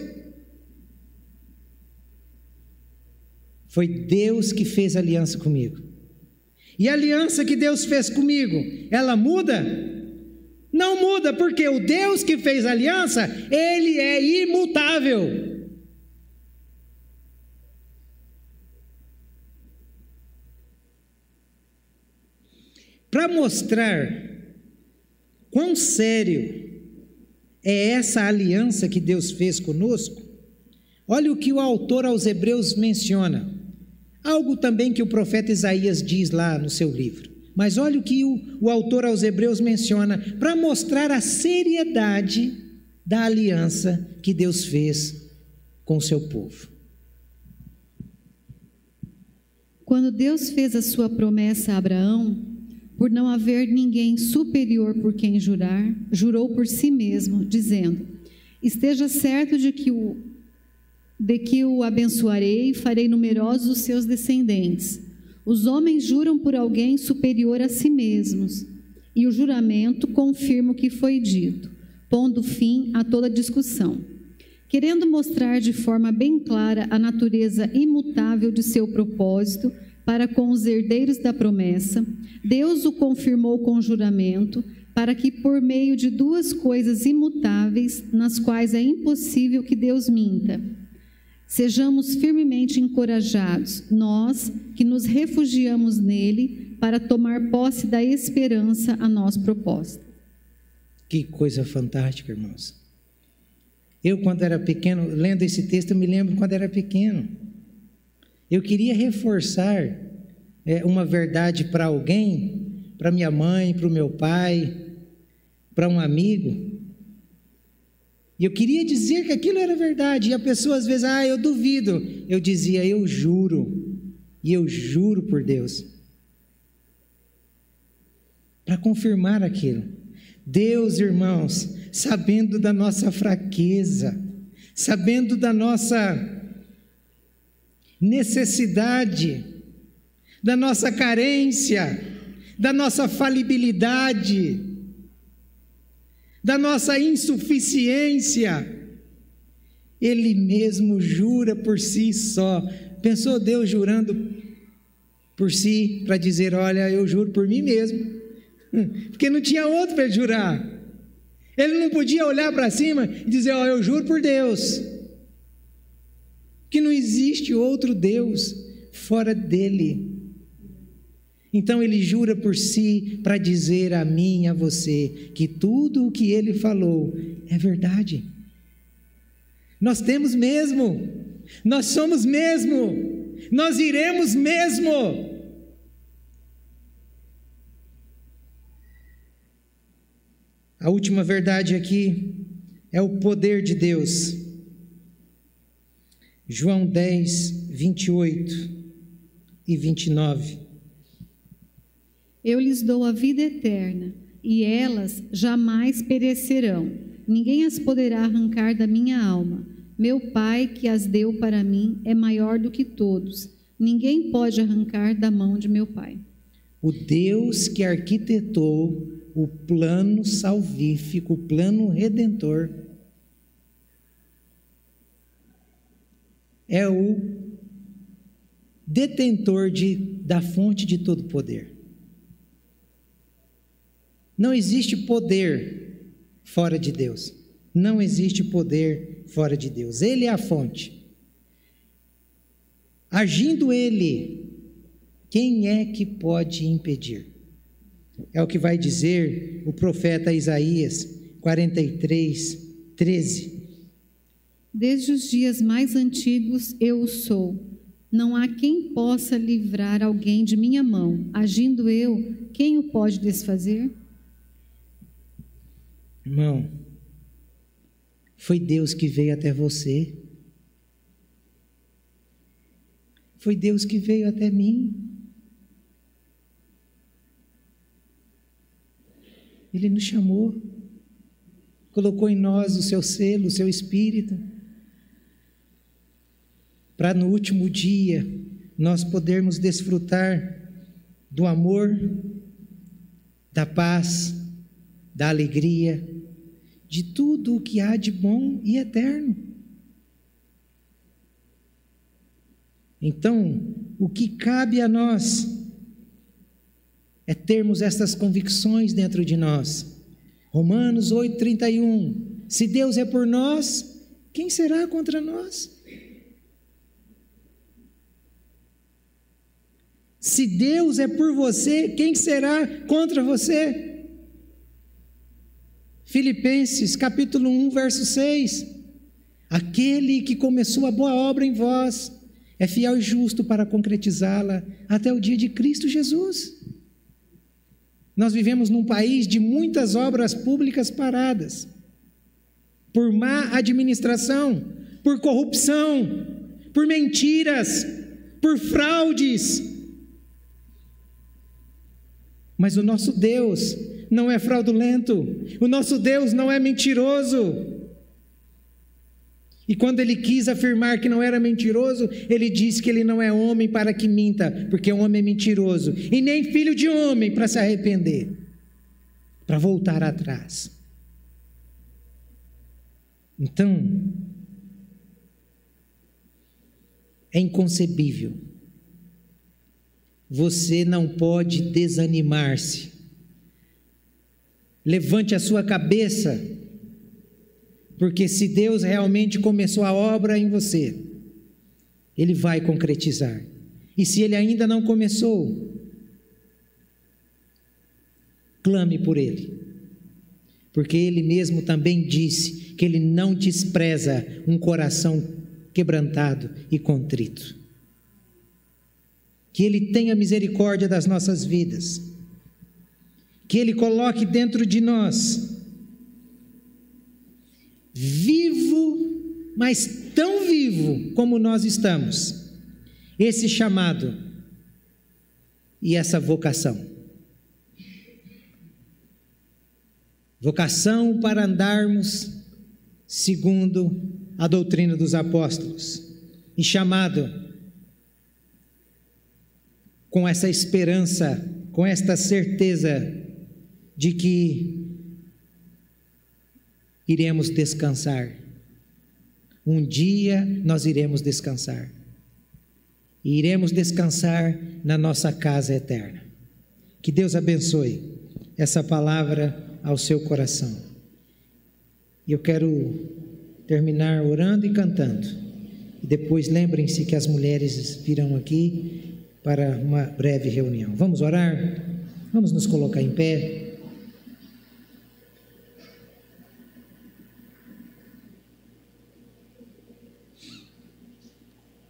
Foi Deus que fez aliança comigo. E a aliança que Deus fez comigo, ela muda? Não muda, porque o Deus que fez a aliança, Ele é imutável. para mostrar quão sério é essa aliança que Deus fez conosco, olha o que o autor aos Hebreus menciona, algo também que o profeta Isaías diz lá no seu livro, mas olha o que o autor aos Hebreus menciona, para mostrar a seriedade da aliança que Deus fez com o seu povo. Quando Deus fez a sua promessa a Abraão, por não haver ninguém superior por quem jurar, jurou por si mesmo, dizendo: esteja certo de que o abençoarei e farei numerosos os seus descendentes. Os homens juram por alguém superior a si mesmos, e o juramento confirma o que foi dito, pondo fim a toda discussão. Querendo mostrar de forma bem clara a natureza imutável de seu propósito para com os herdeiros da promessa, Deus o confirmou com juramento, para que por meio de duas coisas imutáveis, nas quais é impossível que Deus minta, sejamos firmemente encorajados, nós que nos refugiamos nele, para tomar posse da esperança a nós proposta. Que coisa fantástica, irmãos. Eu, quando era pequeno, lendo esse texto, eu me lembro quando era pequeno. Eu queria reforçar uma verdade para alguém, para minha mãe, para o meu pai, para um amigo. E eu queria dizer que aquilo era verdade. E a pessoa às vezes, eu duvido. Eu dizia, eu juro. E eu juro por Deus. Para confirmar aquilo. Deus, irmãos, sabendo da nossa fraqueza, sabendo da nossa necessidade, da nossa carência, da nossa falibilidade, da nossa insuficiência, Ele mesmo jura por si só. Pensou Deus jurando por si, para dizer, olha, eu juro por mim mesmo, porque não tinha outro para jurar. Ele não podia olhar para cima e dizer, eu juro por Deus, que não existe outro Deus fora dele. Então ele jura por si para dizer a mim e a você que tudo o que ele falou é verdade. Nós temos mesmo, nós somos mesmo, nós iremos mesmo. A última verdade aqui é o poder de Deus. João 10, 28 e 29. Eu lhes dou a vida eterna, e elas jamais perecerão. Ninguém as poderá arrancar da minha alma. Meu Pai, que as deu para mim, é maior do que todos. Ninguém pode arrancar da mão de meu Pai. O Deus que arquitetou o plano salvífico, o plano redentor, é o detentor da fonte de todo poder. Não existe poder fora de Deus. Não existe poder fora de Deus. Ele é a fonte. Agindo Ele, quem é que pode impedir? É o que vai dizer o profeta Isaías 43, 13. Desde os dias mais antigos eu o sou. Não há quem possa livrar alguém de minha mão. Agindo eu, quem o pode desfazer? Irmão, foi Deus que veio até você. Foi Deus que veio até mim. Ele nos chamou, colocou em nós o seu selo, o seu espírito, para no último dia nós podermos desfrutar do amor, da paz, da alegria, de tudo o que há de bom e eterno. Então, o que cabe a nós é termos essas convicções dentro de nós. Romanos 8:31. Se Deus é por nós, quem será contra nós? Se Deus é por você, quem será contra você? Filipenses capítulo 1, verso 6. Aquele que começou a boa obra em vós é fiel e justo para concretizá-la até o dia de Cristo Jesus. Nós vivemos num país de muitas obras públicas paradas, por má administração, por corrupção, por mentiras, por fraudes. Mas o nosso Deus não é fraudulento, o nosso Deus não é mentiroso. E quando ele quis afirmar que não era mentiroso, ele disse que ele não é homem para que minta, porque o homem é mentiroso, e nem filho de homem para se arrepender, para voltar atrás. Então, é inconcebível. Você não pode desanimar-se. Levante a sua cabeça, porque se Deus realmente começou a obra em você, Ele vai concretizar. E se Ele ainda não começou, clame por Ele, porque Ele mesmo também disse que Ele não despreza um coração quebrantado e contrito. Que Ele tenha misericórdia das nossas vidas, que Ele coloque dentro de nós, vivo, mas tão vivo como nós estamos, esse chamado e essa vocação. Vocação para andarmos segundo a doutrina dos apóstolos, e chamado com essa esperança, com esta certeza de que iremos descansar. Um dia nós iremos descansar. E iremos descansar na nossa casa eterna. Que Deus abençoe essa palavra ao seu coração. E eu quero terminar orando e cantando. E depois lembrem-se que as mulheres virão aqui para uma breve reunião. Vamos orar? Vamos nos colocar em pé.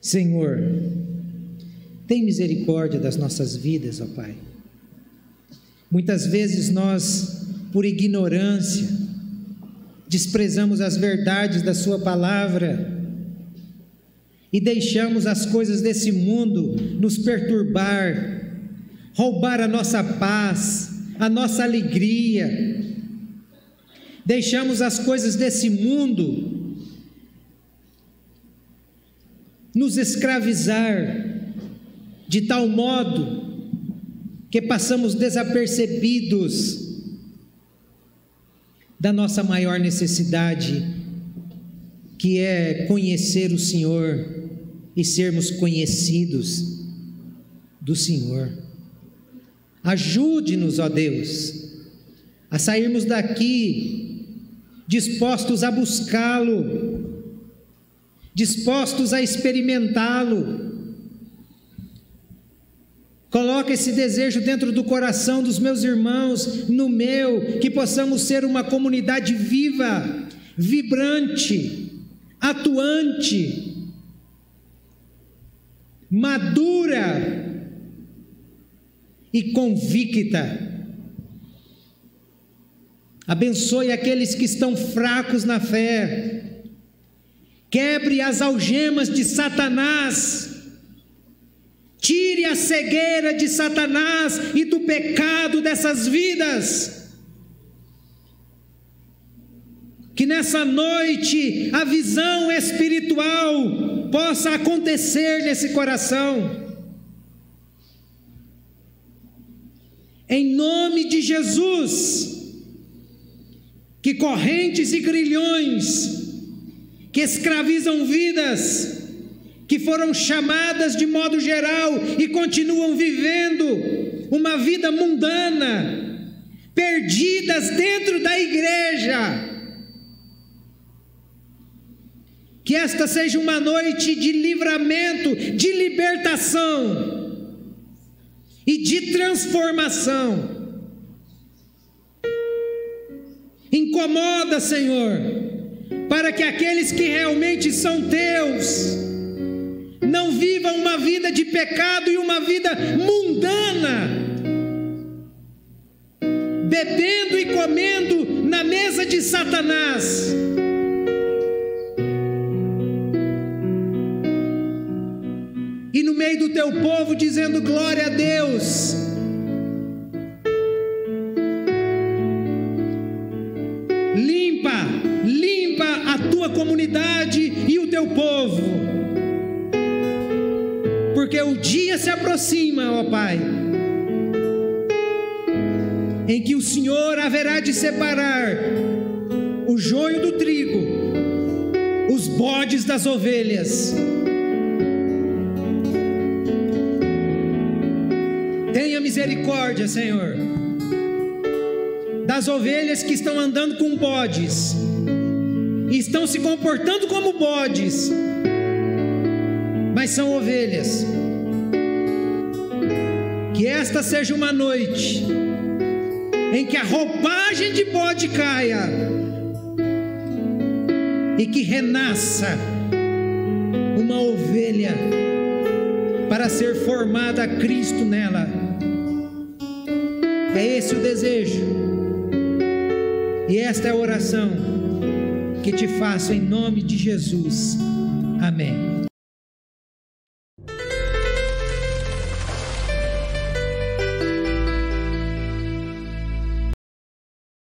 Senhor, tem misericórdia das nossas vidas, ó Pai. Muitas vezes nós, por ignorância, desprezamos as verdades da Sua palavra e deixamos as coisas desse mundo nos perturbar, roubar a nossa paz, a nossa alegria. Deixamos as coisas desse mundo nos escravizar de tal modo que passamos desapercebidos da nossa maior necessidade, que é conhecer o Senhor e sermos conhecidos do Senhor. Ajude-nos, ó Deus, a sairmos daqui dispostos a buscá-lo, dispostos a experimentá-lo. Coloca esse desejo dentro do coração dos meus irmãos, no meu, que possamos ser uma comunidade viva, vibrante, atuante, madura e convicta. Abençoe aqueles que estão fracos na fé. Quebre as algemas de Satanás, tire a cegueira de Satanás e do pecado dessas vidas. Que nessa noite a visão espiritual possa acontecer nesse coração. Em nome de Jesus, que correntes e grilhões que escravizam vidas, que foram chamadas de modo geral e continuam vivendo uma vida mundana, perdidas dentro da igreja, que esta seja uma noite de livramento, de libertação, e de transformação. Incomoda, Senhor, para que aqueles que realmente são teus não vivam uma vida de pecado e uma vida mundana, bebendo e comendo na mesa de Satanás. E no meio do teu povo dizendo glória a Deus. Limpa a tua comunidade e o teu povo, porque o dia se aproxima, ó Pai, em que o Senhor haverá de separar o joio do trigo, os bodes das ovelhas. Tenha misericórdia, Senhor, das ovelhas que estão andando com bodes, e estão se comportando como bodes, mas são ovelhas. Que esta seja uma noite em que a roupagem de bode caia e que renasça uma ovelha para ser formada a Cristo nela. É esse o desejo, e esta é a oração que te faço em nome de Jesus. Amém.